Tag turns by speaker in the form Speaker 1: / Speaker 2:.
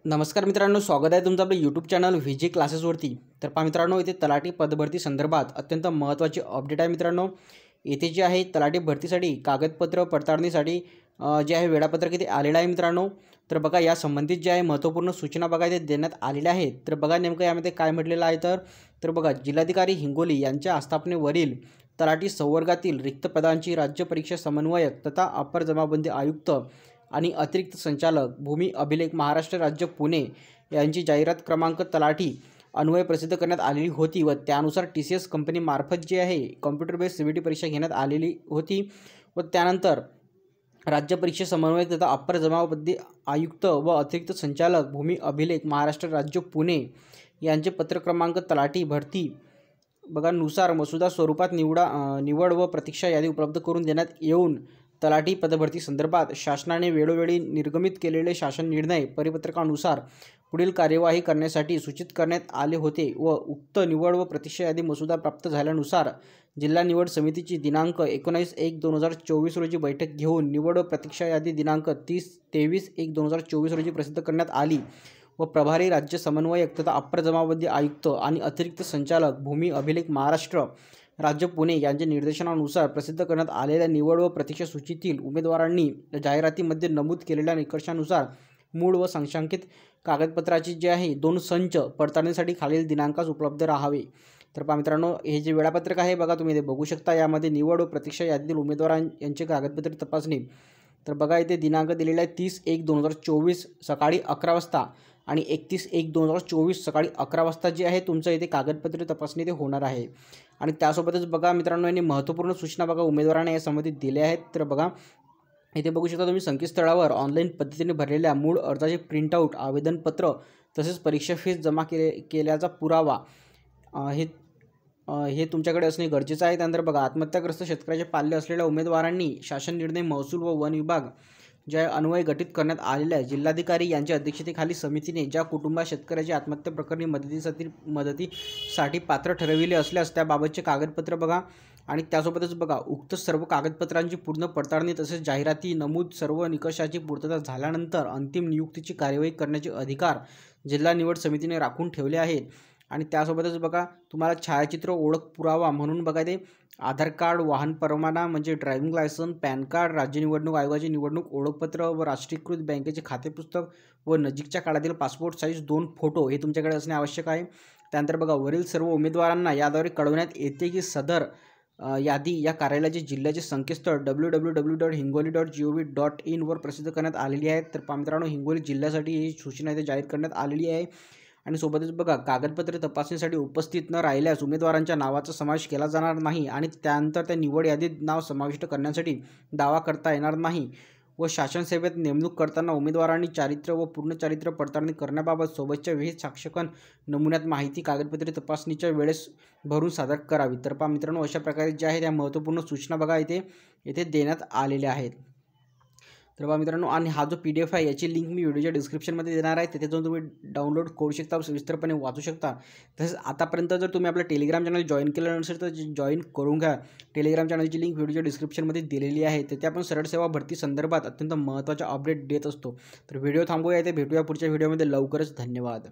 Speaker 1: नमस्कार मित्रांनो, स्वागत आहे तुमचं आपल्या यूट्यूब चॅनल व्हीजे क्लासेसवरती। तर पहा मित्रांनो, इथे तलाठी पदभरती संदर्भात अत्यंत महत्त्वाची अपडेट आहे मित्रांनो। इथे जे आहे तलाठी भरतीसाठी कागदपत्र पडताळणीसाठी जे आहे वेळापत्रक इथे आलेलं आहे मित्रांनो। तर बघा या संबंधित जे आहे महत्त्वपूर्ण सूचना बघा इथे देण्यात आलेल्या आहेत। तर बघा नेमकं यामध्ये काय म्हटलेलं आहे तर बघा जिल्हाधिकारी हिंगोली यांच्या आस्थापनेवरील तलाठी संवर्गातील रिक्त पदांची राज्य परीक्षा समन्वयक तथा अपर जमाबंदी आयुक्त आणि अतिरिक्त संचालक भूमी अभिलेख महाराष्ट्र राज्य पुणे यांची जाहिरात क्रमांक तलाठी अन्वये प्रसिद्ध करण्यात आलेली होती व त्यानुसार TCS कंपनीमार्फत जी आहे कॉम्प्युटर बेस्ड CVT परीक्षा घेण्यात आलेली होती व त्यानंतर राज्य परीक्षा समन्वयक तथा अप्पर जमाबंदी आयुक्त व अतिरिक्त संचालक भूमी अभिलेख महाराष्ट्र राज्य पुणे यांचे पत्र क्रमांक तलाठी भरती बघा नुसार मसुदा स्वरूपात निवड व प्रतीक्षा यादी उपलब्ध करून देण्यात येऊन तलाठी पदभरती संदर्भात शासनाने वेळोवेळी निर्गमित केलेले शासन निर्णय परिपत्रकानुसार पुढील कार्यवाही करण्यासाठी सूचित करण्यात आले होते व उक्त निवड व प्रतीक्षा यादी मसुदा प्राप्त झाल्यानुसार जिल्हा निवड समितीची दिनांक 19/1/2024 रोजी बैठक घेऊन निवड व प्रतीक्षा यादी दिनांक 23/1/2024 रोजी प्रसिद्ध करण्यात आली व प्रभारी राज्य समन्वयक तथा अप्पर जमाबंदी आयुक्त आणि अतिरिक्त संचालक भूमी अभिलेख महाराष्ट्र राज्य पुणे यांच्या निर्देशनानुसार प्रसिद्ध करण्यात आलेल्या निवड व प्रतीक्षा सूचीतील उमेदवारांनी जाहिरातीमध्ये नमूद केलेल्या निकषानुसार मूळ व संशयित कागदपत्राची जे आहे 2 संच पडताळणीसाठी खालील दिनांकास उपलब्ध राहावे। तर पहा मित्रांनो, हे जे वेळापत्रक आहे बघा तुम्ही इथे बघू शकता। यामध्ये निवड व प्रतीक्षा यादीतील उमेदवारांचे कागदपत्रे तपासणी तर बघा इथे दिनांक दिलेला आहे 30/1/2024 सकाळी 11 वाजता आणि 31/1/2024 सकाळी 11 वाजता जे आहे तुमचं इथे कागदपत्रे तपासणी ते होणार आहे। आणि त्यासोबतच बघा मित्रांनो, यांनी महत्त्वपूर्ण सूचना बघा उमेदवारांना या संबंधित दिल्या आहेत। तर बघा इथे बघू शकता तुम्ही संकेतस्थळावर ऑनलाईन पद्धतीने भरलेल्या मूळ अर्जाचे प्रिंटआउट आवेदनपत्र तसेच परीक्षा फीस जमा केल्याचा पुरावा हे तुमच्याकडे असणे गरजेचं आहे। त्यानंतर बघा आत्महत्याग्रस्त शेतकऱ्याचे पाल्य असलेल्या उमेदवारांनी शासन निर्णय महसूल व वन विभाग ज्या अन्वये गठीत करण्यात आलेल्या जिल्हाधिकारी यांच्या अध्यक्षतेखाली समितीने ज्या कुटुंबात शेतकऱ्याची आत्महत्या प्रकरणी मदतीसाठी पात्र ठरविले असल्यास त्याबाबतचे कागदपत्र बघा आणि त्यासोबतच बघा उक्त सर्व कागदपत्रांची पूर्ण पडताळणी तसेच जाहिराती नमूद सर्व निकषाची पूर्तता झाल्यानंतर अंतिम नियुक्तीची कार्यवाही करण्याचे अधिकार जिल्हा निवड समितीने राखून ठेवले आहेत। आणि त्यासोबतच बघा तुम्हाला छायाचित्र ओळख पुरावा म्हणून बघा ते आधार कार्ड वाहन परवाना म्हणजे ड्रायव्हिंग लायसन्स पॅन कार्ड राज्य निवडणूक आयोगाचे निवडणूक ओळखपत्र व राष्ट्रीयकृत बँकेचे खाते पुस्तक व नजीकच्या काळातील पासपोर्ट साईज 2 फोटो हे तुमच्याकडे असणे आवश्यक आहे। त्यानंतर बघा वरील सर्व उमेदवारांना याद्वारे कळवण्यात येते की सदर यादी या कार्यालयाचे जिल्ह्याचे संकेतस्थळ www.hingoli.gov.in वर प्रसिद्ध करण्यात आलेली आहे। तर मित्रांनो, हिंगोली जिल्ह्यासाठी ही सूचना इथे जाहीर करण्यात आलेली आहे। आणि सोबतच बघा कागदपत्रे तपासणीसाठी उपस्थित न राहिल्यास उमेदवारांच्या नावाचा समावेश केला जाणार नाही आणि त्यानंतर त्या निवड यादीत नाव समाविष्ट करण्यासाठी दावा करता येणार नाही व शासन सेवेत नेमणूक करताना उमेदवारांनी चारित्र्य व पूर्ण चारित्र्य पडताळणी करण्याबाबत सोबतच्या विहित साक्षांकन नमुन्यात माहिती कागदपत्रे तपासणीच्या वेळेस भरून सादर करावी। तर पहा मित्रांनो, अशा प्रकारे ज्या आहेत त्या महत्त्वपूर्ण सूचना बघा इथे देण्यात आलेल्या आहेत। तर बघा मित्रांनो, आणि हा जो PDF आहे याची लिंक मी व्हिडिओच्या डिस्क्रिप्शनमध्ये देणार आहे, तिथे जाऊन तुम्ही डाउनलोड करू शकता, सविस्तरपणे वाचू शकता। तसेच आतापर्यंत जर तुम्ही आपलं टेलिग्राम चॅनल जॉईन केलं नसेल तर जॉईन करून घ्या। टेलिग्राम चॅनलची लिंक व्हिडिओच्या डिस्क्रिप्शनमध्ये दिलेली आहे। तिथे आपण सरळ सेवा भरती संदर्भात अत्यंत महत्त्वाच्या अपडेट देत असतो। तर व्हिडिओ थांबूया, इथे भेटूया पुढच्या व्हिडिओमध्ये लवकरच। धन्यवाद।